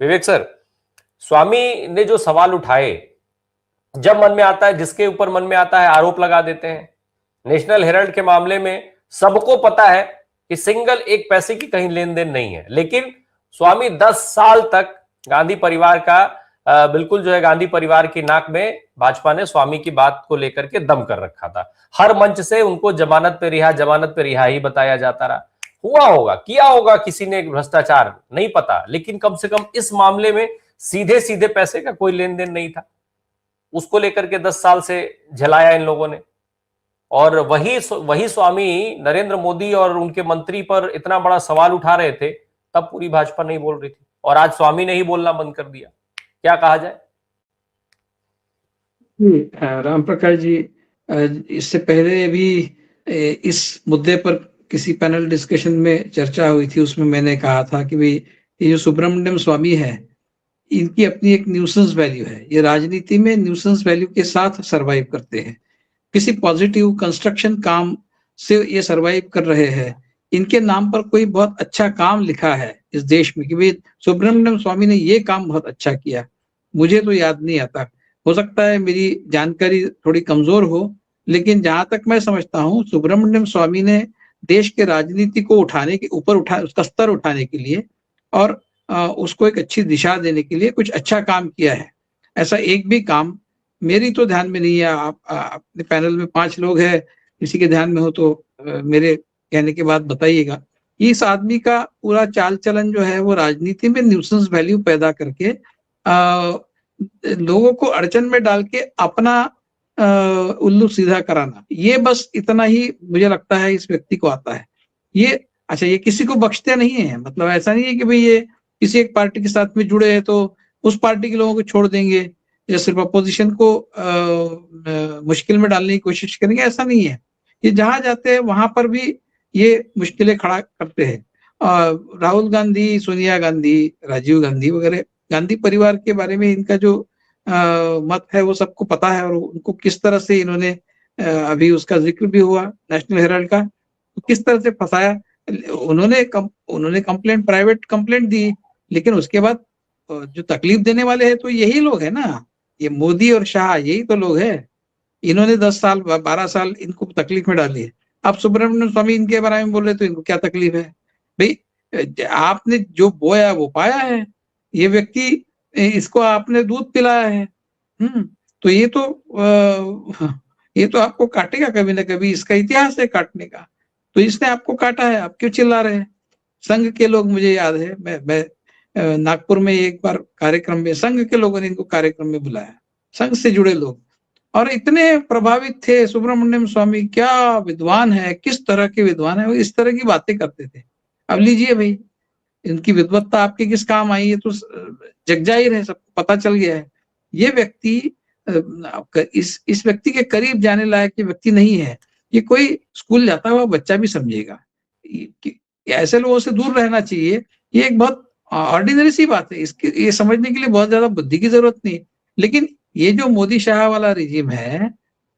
विवेक sir, स्वामी ने जो सवाल उठाए, जब मन में आता है, जिसके ऊपर मन में आता है आरोप लगा देते हैं। नेशनल हेराल्ड के मामले में सबको पता है कि सिंगल एक पैसे की कहीं लेन देन नहीं है, लेकिन स्वामी 10 साल तक गांधी परिवार का बिल्कुल जो है गांधी परिवार की नाक में भाजपा ने स्वामी की बात को लेकर के दम कर रखा था। हर मंच से उनको जमानत पे रिहा ही बताया जाता रहा। हुआ होगा, किया होगा किसी ने भ्रष्टाचार, नहीं पता, लेकिन कम से कम इस मामले में सीधे सीधे पैसे का कोई लेन देन नहीं था। उसको लेकर के 10 साल से झेलाया इन लोगों ने। और वही स्वामी नरेंद्र मोदी और उनके मंत्री पर इतना बड़ा सवाल उठा रहे थे, तब पूरी भाजपा नहीं बोल रही थी, और आज स्वामी ने ही बोलना बंद कर दिया। क्या कहा जाए? राम प्रकाश जी, इससे पहले भी इस मुद्दे पर किसी पैनल डिस्कशन में चर्चा हुई थी, उसमें मैंने कहा था कि भाई ये जो सुब्रमण्यम स्वामी है, इनकी अपनी एक न्यूसेंस वैल्यू है। ये राजनीति में न्यूसेंस वैल्यू के साथ सरवाइव करते हैं। किसी पॉजिटिव कंस्ट्रक्शन काम से ये सरवाइव कर रहे हैं। इनके नाम पर कोई बहुत अच्छा काम लिखा है इस देश में कि भाई सुब्रमण्यम स्वामी ने ये काम बहुत अच्छा किया, मुझे तो याद नहीं आता। हो सकता है मेरी जानकारी थोड़ी कमजोर हो, लेकिन जहां तक मैं समझता हूँ सुब्रमण्यम स्वामी ने देश के राजनीति को उठाने के ऊपर उसका स्तर उठाने के लिए और उसको एक अच्छी दिशा देने के लिए कुछ अच्छा काम किया है। ऐसा एक भी काम मेरी तो ध्यान में नहीं है। आप अपने पैनल में 5 लोग हैं, किसी के ध्यान में हो तो मेरे कहने के बाद बताइएगा। इस आदमी का पूरा चाल चलन जो है वो राजनीति में न्यूसेंस वैल्यू पैदा करके लोगों को अड़चन में डाल के अपना उल्लू सीधा कराना, ये बस इतना ही मुझे लगता है इस व्यक्ति को आता है। ये अच्छा, ये किसी को बख्शते नहीं है। मतलब ऐसा नहीं है कि भाई ये किसी एक पार्टी के साथ में जुड़े हैं तो उस पार्टी के लोगों को छोड़ देंगे या सिर्फ अपोजिशन को मुश्किल में डालने की कोशिश करेंगे, ऐसा नहीं है। ये जहां जाते हैं वहां पर भी ये मुश्किलें खड़ा करते हैं। राहुल गांधी, सोनिया गांधी, राजीव गांधी वगैरह, गांधी परिवार के बारे में इनका जो मत है वो सबको पता है, और उनको किस तरह से इन्होंने अभी उसका जिक्र भी हुआ नेशनल हेराल्ड का, तो किस तरह से फंसाया। उन्होंने कंप्लेंट, प्राइवेट कंप्लेंट दी, लेकिन उसके बाद जो तकलीफ देने वाले हैं तो यही लोग है ना, ये मोदी और शाह, यही तो लोग हैं। इन्होंने 10 साल 12 साल इनको तकलीफ में डाली है। अब सुब्रमण्यम स्वामी इनके बारे में बोल रहे तो इनको क्या तकलीफ है भाई? आपने जो बोया वो पाया है। ये व्यक्ति, इसको आपने दूध पिलाया है। तो ये तो आपको काटेगा कभी ना कभी, इसका इतिहास है काटने का। तो इसने आपको काटा है, आप क्यों चिल्ला रहे हैं? संघ के लोग, मुझे याद है मैं नागपुर में एक बार कार्यक्रम में संघ के लोगों ने इनको कार्यक्रम में बुलाया, संघ से जुड़े लोग, और इतने प्रभावित थे। सुब्रमण्यम स्वामी क्या विद्वान है, किस तरह के विद्वान है, वो इस तरह की बातें करते थे। अब लीजिए भाई, इनकी विद्वत्ता आपके किस काम आई है तो जग जाहिर है, सबको पता चल गया है। ये व्यक्ति इस व्यक्ति के करीब जाने लायक ये व्यक्ति नहीं है। ये कोई स्कूल जाता हुआ बच्चा भी समझेगा। ऐसे लोगों से दूर रहना चाहिए। ये एक बहुत ऑर्डिनरी सी बात है, इसके ये समझने के लिए बहुत ज्यादा बुद्धि की जरूरत नहीं। लेकिन ये जो मोदी शाह वाला रिजीम है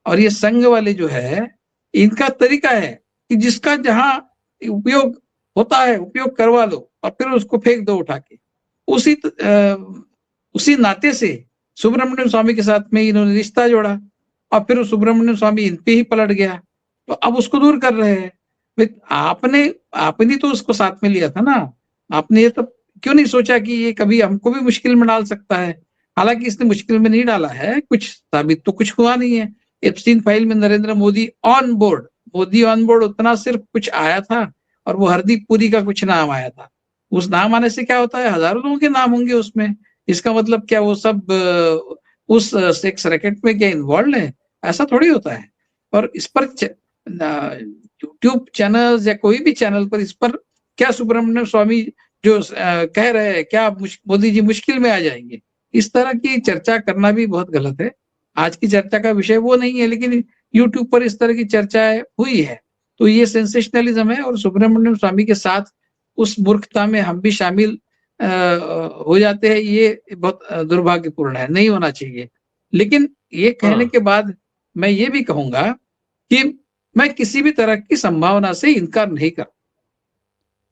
और ये संघ वाले जो है, इनका तरीका है कि जिसका जहां उपयोग होता है उपयोग करवा लो और फिर उसको फेंक दो उठा के। उसी नाते से सुब्रमण्यम स्वामी के साथ में इन्होंने रिश्ता जोड़ा और फिर सुब्रमण्यम स्वामी इन पे ही पलट गया, तो अब उसको दूर कर रहे हैं। आपने तो उसको साथ में लिया था ना, आपने ये तो क्यों नहीं सोचा कि ये कभी हमको भी मुश्किल में डाल सकता है? हालांकि इसने मुश्किल में नहीं डाला है, कुछ साबित तो कुछ हुआ नहीं है। एप्स्टीन फाइल में नरेंद्र मोदी ऑन बोर्ड उतना सिर्फ कुछ आया था, और वो हरदीप पुरी का कुछ नाम आया था। उस नाम आने से क्या होता है? हजारों लोगों के नाम होंगे उसमें। इसका मतलब क्या वो सब उस सेक्स रैकेट में क्या इन्वॉल्व है? ऐसा थोड़ी होता है। और इस पर यूट्यूब चैनल या कोई भी चैनल पर इस पर क्या सुब्रमण्यम स्वामी जो कह रहे हैं, क्या मोदी जी मुश्किल में आ जाएंगे, इस तरह की चर्चा करना भी बहुत गलत है। आज की चर्चा का विषय वो नहीं है, लेकिन यूट्यूब पर इस तरह की चर्चाएं हुई है, तो ये सेंसेशनलिज्म है। और सुब्रमण्यम स्वामी के साथ उस मूर्खता में हम भी शामिल हो जाते हैं, ये बहुत दुर्भाग्यपूर्ण है, नहीं होना चाहिए। लेकिन ये कहने के बाद मैं ये भी कहूंगा कि मैं किसी भी तरह की संभावना से इनकार नहीं कर,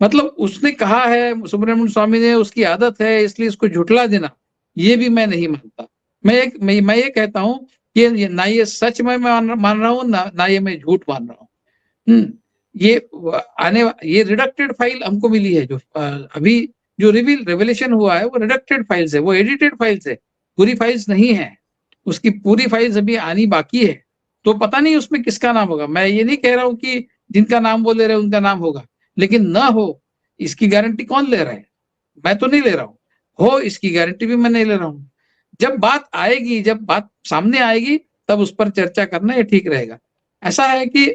मतलब उसने कहा है सुब्रमण्यम स्वामी ने, उसकी आदत है इसलिए इसको झुठला देना, ये भी मैं नहीं मानता। मैं ये कहता हूँ कि ना ये सच में मान रहा हूँ, ना ये मैं झूठ मान रहा हूँ। ये ये रिडक्टेड फाइल हमको मिली है, जो अभी जो रेवलेशन हुआ है वो रिडक्टेड फाइल्स है, वो एडिटेड फाइल्स है, पूरी फाइल्स नहीं है। उसकी पूरी फाइल्स अभी आनी बाकी है, तो पता नहीं उसमें किसका नाम होगा। मैं ये नहीं कह रहा हूँ कि जिनका नाम वो ले रहे हैं उनका नाम होगा, लेकिन ना हो इसकी गारंटी कौन ले रहा है? मैं तो नहीं ले रहा हूँ। हो इसकी गारंटी भी मैं नहीं ले रहा हूँ। जब बात आएगी, जब बात सामने आएगी, तब उस पर चर्चा करना ये ठीक रहेगा। ऐसा है कि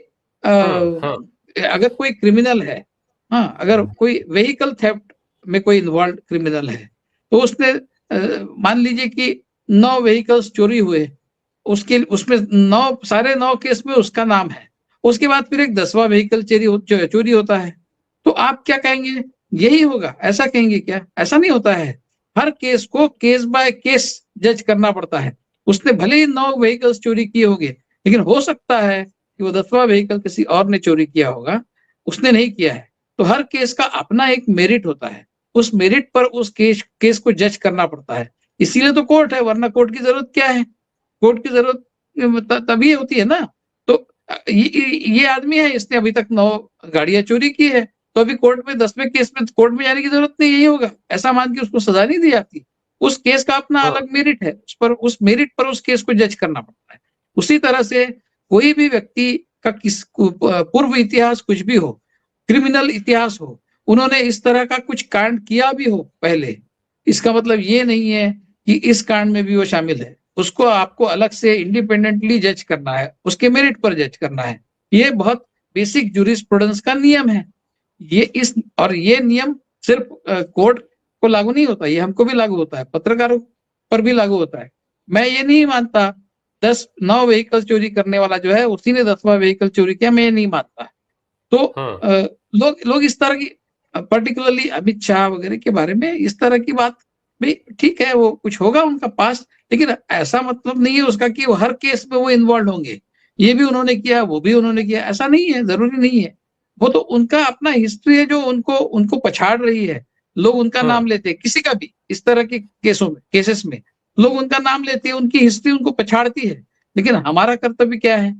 अगर कोई क्रिमिनल है, हाँ, अगर कोई व्हीकल थेफ्ट में कोई इन्वॉल्व क्रिमिनल है, तो उसने मान लीजिए कि 9 व्हीकल्स चोरी हुए, उसके उसमें 9 सारे 9 केस में उसका नाम है। उसके बाद फिर एक 10वां व्हीकल चोरी होता है, तो आप क्या कहेंगे? यही होगा, ऐसा कहेंगे क्या? ऐसा नहीं होता है। हर केस को केस बाय केस जज करना पड़ता है। उसने भले ही 9 व्हीकल्स चोरी किए होंगे, लेकिन हो सकता है कि वो 10वां व्हीकल किसी और ने चोरी किया होगा, उसने नहीं किया है। तो हर केस का अपना एक मेरिट होता है, उस मेरिट पर उस केस को जज करना पड़ता है। इसीलिए तो कोर्ट है, वरना कोर्ट की जरूरत क्या है? कोर्ट की जरूरत तभी होती है ना। तो ये आदमी है, इसने अभी तक 9 गाड़ियां चोरी की है, तो अभी कोर्ट में 10वें केस में कोर्ट में जाने की जरूरत नहीं, यही होगा, ऐसा मान के उसको सजा नहीं दी जाती। उस केस का अपना अलग मेरिट है, उस मेरिट पर उस केस को जज करना पड़ता है। उसी तरह से कोई भी व्यक्ति का पूर्व इतिहास कुछ भी हो, क्रिमिनल इतिहास हो, उन्होंने इस तरह का कुछ कांड किया भी हो पहले, इसका मतलब ये नहीं है कि इस कांड में भी वो शामिल है। उसको आपको अलग से इंडिपेंडेंटली जज करना है, उसके मेरिट पर जज करना है। ये बहुत बेसिक जूरिस्प्रूडेंस का नियम है। ये नियम सिर्फ कोर्ट को लागू नहीं होता, ये हमको भी लागू होता है, पत्रकारों पर भी लागू होता है। मैं ये नहीं मानता 9 व्हीकल चोरी करने वाला जो है उसी ने 10वां व्हीकल चोरी किया, मैं ये नहीं मानता। तो लोग इस तरह की, पर्टिकुलरली अमित शाह वगैरह के बारे में इस तरह की बात, भाई ठीक है वो कुछ होगा उनका पास, लेकिन ऐसा मतलब नहीं है उसका कि वो हर केस में वो इन्वॉल्व होंगे। ये भी उन्होंने किया, वो भी उन्होंने किया, ऐसा नहीं है, जरूरी नहीं है। वो तो उनका अपना हिस्ट्री है जो उनको उनको पछाड़ रही है। लोग उनका नाम लेते हैं, किसी का भी इस तरह के केसेस में लोग उनका नाम लेते हैं, उनकी हिस्ट्री उनको पछाड़ती है। लेकिन हमारा कर्तव्य क्या है?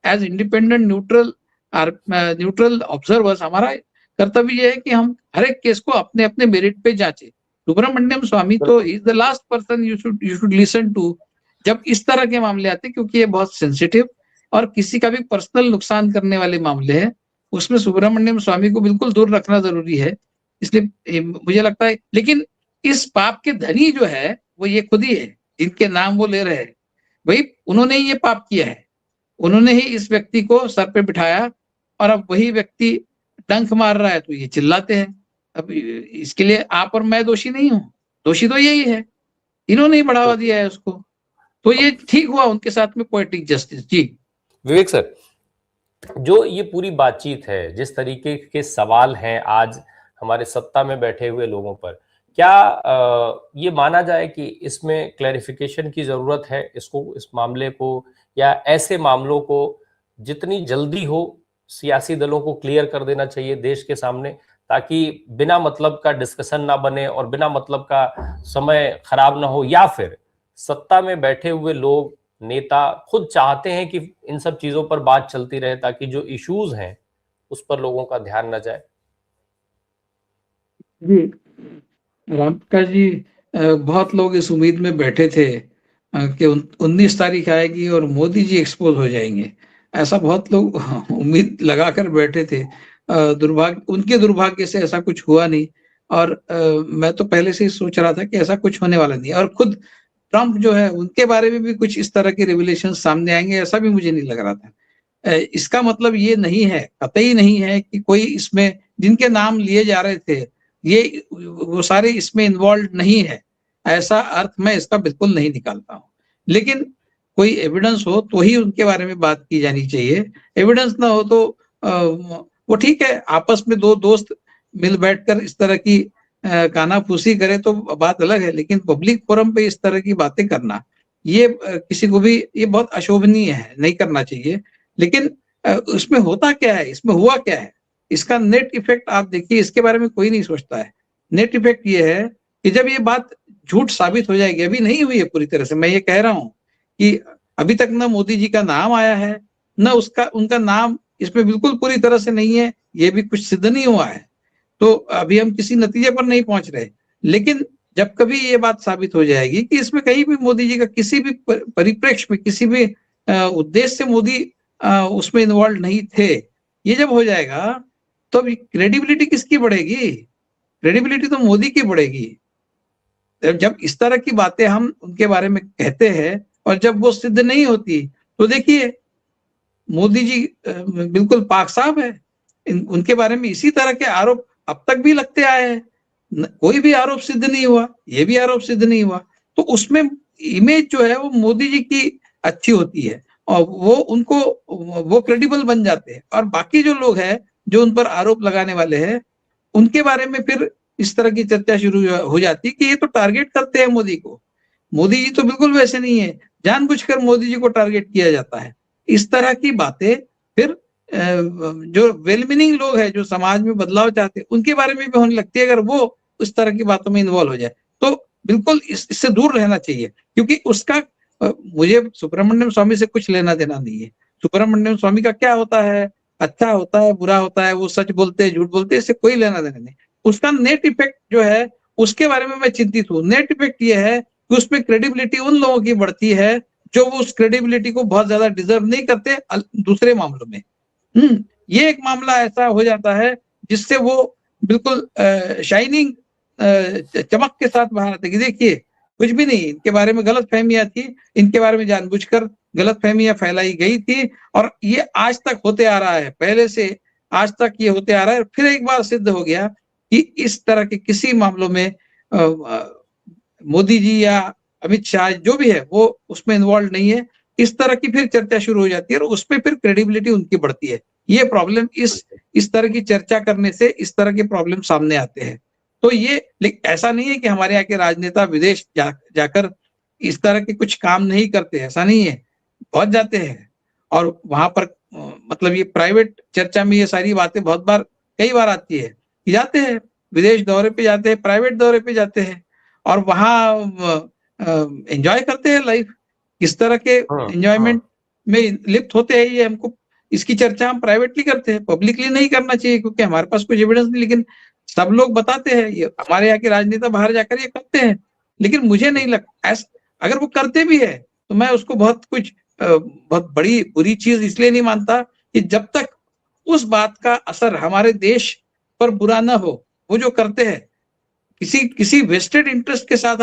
एज इंडिपेंडेंट न्यूट्रल ऑब्जर्वर्स, हमारा कर्तव्य ये है कि हम हर एक केस को अपने अपने मेरिट पे जांचे। सुब्रमण्यम स्वामी तो is the last person you should listen to जब इस तरह के मामले आते हैं, क्योंकि ये बहुत सेंसिटिव और किसी का भी पर्सनल नुकसान करने वाले मामले हैं। उसमें सुब्रमण्यम स्वामी को बिल्कुल दूर रखना जरूरी है। इसलिए मुझे लगता है, लेकिन इस पाप के धनी जो है वो ये खुद ही है, जिनके नाम वो ले रहे हैं, भाई उन्होंने ही ये पाप किया है। उन्होंने ही इस व्यक्ति को सर पे बिठाया और अब वही व्यक्ति डंक मार रहा है तो ये चिल्लाते हैं। अब इसके लिए आप और मैं दोषी नहीं हूं, दोषी तो यही है, इन्होंने ही बढ़ावा दिया है उसको। तो ये ठीक हुआ उनके साथ में पोएटिक जस्टिस। जी विवेक सर, जो ये पूरी बातचीत है, जिस तरीके के सवाल हैं आज हमारे सत्ता में बैठे हुए लोगों पर, क्या ये माना जाए कि इसमें क्लैरिफिकेशन की जरूरत है, इस मामले को या ऐसे मामलों को जितनी जल्दी हो सियासी दलों को क्लियर कर देना चाहिए देश के सामने, ताकि बिना मतलब का डिस्कशन ना बने और बिना मतलब का समय खराब ना हो, या फिर सत्ता में बैठे हुए लोग, नेता खुद चाहते हैं कि इन सब चीजों पर बात चलती रहे ताकि जो इश्यूज हैं उस पर लोगों का ध्यान न जाए? जी रामप्रकाश जी, बहुत लोग इस उम्मीद में बैठे थे कि 19 तारीख आएगी और मोदी जी एक्सपोज हो जाएंगे, ऐसा बहुत लोग उम्मीद लगाकर बैठे थे। उनके दुर्भाग्य से ऐसा कुछ हुआ नहीं। और मैं तो पहले से ही सोच रहा था कि ऐसा कुछ होने वाला नहीं, और खुद ट्रम्प जो है उनके बारे में भी कुछ इस तरह के रिविलेशन सामने आएंगे ऐसा भी मुझे नहीं लग रहा था। इसका मतलब ये नहीं है, कतई नहीं है कि कोई इसमें जिनके नाम लिए जा रहे थे ये वो सारे इसमें इन्वॉल्व नहीं है, ऐसा अर्थ मैं इसका बिल्कुल नहीं निकालता हूँ। लेकिन कोई एविडेंस हो तो ही उनके बारे में बात की जानी चाहिए। एविडेंस ना हो तो वो ठीक है, आपस में दो दोस्त मिल बैठकर इस तरह की कानाफूसी करे तो बात अलग है, लेकिन पब्लिक फोरम पे इस तरह की बातें करना ये किसी को भी ये बहुत अशोभनीय है, नहीं करना चाहिए। लेकिन उसमें होता क्या है, इसमें हुआ क्या है? इसका नेट इफेक्ट आप देखिए, इसके बारे में कोई नहीं सोचता है। नेट इफेक्ट ये है कि जब ये बात झूठ साबित हो जाएगी, अभी नहीं हुई है पूरी तरह से, मैं ये कह रहा हूं कि अभी तक न मोदी जी का नाम आया है, न उसका उनका नाम इसमें बिल्कुल पूरी तरह से नहीं है, ये भी कुछ सिद्ध नहीं हुआ है, तो अभी हम किसी नतीजे पर नहीं पहुंच रहे। लेकिन जब कभी ये बात साबित हो जाएगी कि इसमें कहीं भी मोदी जी का किसी भी परिप्रेक्ष्य में, किसी भी उद्देश्य से मोदी उसमें इन्वॉल्व नहीं थे, ये जब हो जाएगा तो क्रेडिबिलिटी किसकी बढ़ेगी? क्रेडिबिलिटी तो मोदी की बढ़ेगी। जब इस तरह की बातें हम उनके बारे में कहते हैं और जब वो सिद्ध नहीं होती, तो देखिए मोदी जी बिल्कुल पाक साफ है। उनके बारे में इसी तरह के आरोप अब तक भी लगते आए हैं, कोई भी आरोप सिद्ध नहीं हुआ, ये भी आरोप सिद्ध नहीं हुआ। तो उसमें इमेज जो है वो मोदी जी की अच्छी होती है और वो उनको वो क्रेडिबल बन जाते हैं, और बाकी जो लोग हैं जो उन पर आरोप लगाने वाले हैं, उनके बारे में फिर इस तरह की चर्चा शुरू हो जाती है कि ये तो टारगेट करते हैं मोदी को। मोदी जी तो बिल्कुल वैसे नहीं है, जानबूझकर मोदी जी को टारगेट किया जाता है। इस तरह की बातें फिर जो वेल मीनिंग लोग हैं, जो समाज में बदलाव चाहते हैं, उनके बारे में भी होने लगती है। अगर वो उस तरह की बातों में इन्वॉल्व हो जाए तो बिल्कुल इससे दूर रहना चाहिए, क्योंकि उसका मुझे सुब्रमण्यम स्वामी से कुछ लेना देना नहीं है। सुब्रमण्यम स्वामी का क्या होता है, अच्छा होता है, बुरा होता है, वो सच बोलते हैं, झूठ बोलते हैं, इससे कोई लेना देना नहीं। उसका नेट इफेक्ट जो है उसके बारे में मैं चिंतित हूँ। नेट इफेक्ट ये है कि उसमें क्रेडिबिलिटी उन लोगों की बढ़ती है जो वो उस क्रेडिबिलिटी को बहुत ज्यादा डिजर्व नहीं करते दूसरे मामलों में। ये एक मामला ऐसा हो जाता है जिससे वो बिल्कुल शाइनिंग चमक के साथ बाहर आते कि देखिए कुछ भी नहीं, इनके बारे में गलत फहमियां थी, इनके बारे में जानबूझकर गलत फहमियां फैलाई गई थी, और ये आज तक होते आ रहा है, पहले से आज तक ये होते आ रहा है। फिर एक बार सिद्ध हो गया कि इस तरह के किसी मामलों में मोदी जी या अमित शाह जो भी है वो उसमें इन्वॉल्व नहीं है। इस तरह की फिर चर्चा शुरू हो जाती है और उसमें फिर क्रेडिबिलिटी उनकी बढ़ती है। ये प्रॉब्लम इस तरह की चर्चा करने से इस तरह के प्रॉब्लम सामने आते हैं। तो ये ऐसा नहीं है कि हमारे यहाँ के राजनेता विदेश जाकर इस तरह के कुछ काम नहीं करते, ऐसा नहीं है, बहुत जाते हैं और वहां पर मतलब ये प्राइवेट चर्चा में ये सारी बातें बहुत बार कई बार आती है, जाते हैं विदेश दौरे पे, जाते हैं प्राइवेट दौरे पे, जाते हैं और वहां एंजॉय करते हैं लाइफ। किस तरह के एंजॉयमेंट में लिप्त होते हैं ये हमको, इसकी चर्चा हम प्राइवेटली करते हैं, पब्लिकली नहीं करना चाहिए क्योंकि हमारे पास कुछ एविडेंस नहीं। लेकिन सब लोग बताते हैं, ये हमारे यहाँ के राजनेता बाहर जाकर ये करते हैं। लेकिन मुझे नहीं लगता, अगर वो करते भी है तो मैं उसको बहुत बड़ी बुरी चीज इसलिए नहीं मानता कि जब तक उस बात का असर हमारे देश पर बुरा ना हो, वो जो करते हैं किसी वेस्टेड इंटरेस्ट के साथ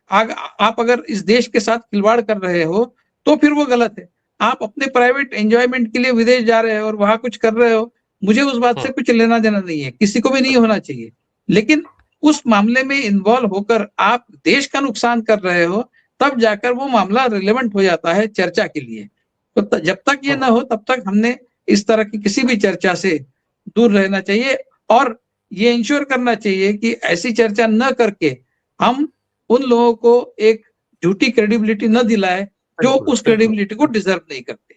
आप अगर इस देश के साथ खिलवाड़ कर रहे हो तो फिर वो गलत है। आप अपने प्राइवेट एंजॉयमेंट के लिए विदेश जा रहे हो और वहां कुछ कर रहे हो, मुझे उस बात से कुछ लेना देना नहीं है, किसी को भी नहीं होना चाहिए। लेकिन उस मामले में इन्वॉल्व होकर आप देश का नुकसान कर रहे हो, तब जाकर वो मामला रिलेवेंट हो जाता है चर्चा के लिए। तो जब तक ये ना हो तब तक हमने इस तरह की किसी भी चर्चा से दूर रहना चाहिए और ये इंश्योर करना चाहिए कि ऐसी चर्चा न करके हम उन लोगों को एक झूठी क्रेडिबिलिटी न दिलाए जो उस क्रेडिबिलिटी को डिजर्व नहीं करते।